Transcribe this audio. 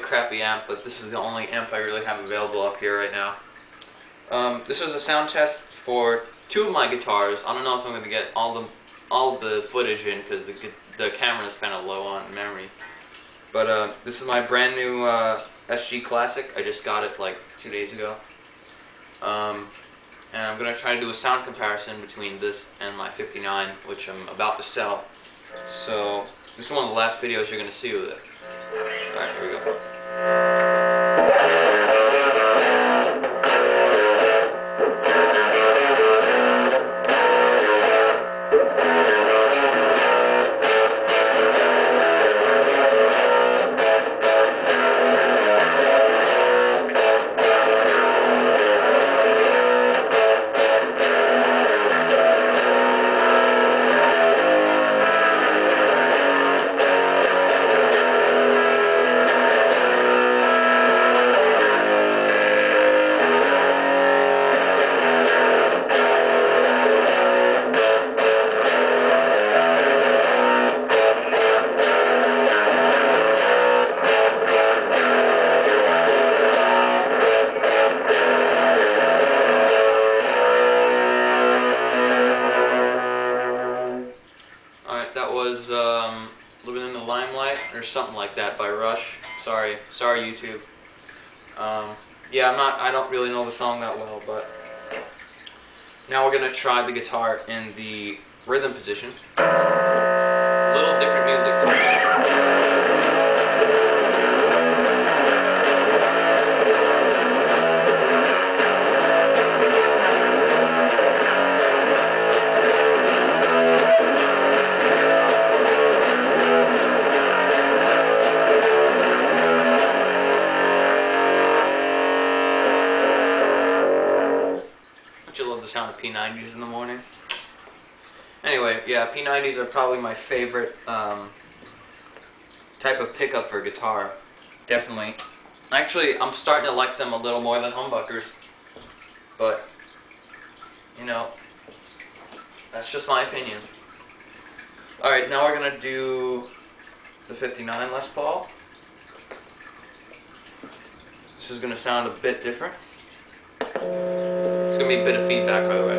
crappy amp, but this is the only amp I really have available up here right now. This was a sound test for two of my guitars. I don't know if I'm going to get all the footage in because the camera is kind of low on memory. But this is my brand new SG Classic. I just got it like 2 days ago. And I'm going to try to do a sound comparison between this and my 59, which I'm about to sell. So this is one of the last videos you're going to see with it. Alright, here we go. That was Living in the Limelight or something like that by Rush. Sorry YouTube. Yeah, I don't really know the song that well, but now we're gonna try the guitar in the rhythm position. A little different music too. You love the sound of P90s in the morning. Anyway, yeah, P90s are probably my favorite type of pickup for guitar. Definitely. Actually, I'm starting to like them a little more than humbuckers. But, you know, that's just my opinion. Alright, now we're going to do the 59 Les Paul. This is going to sound a bit different. It's going to be a bit of feedback, by the way.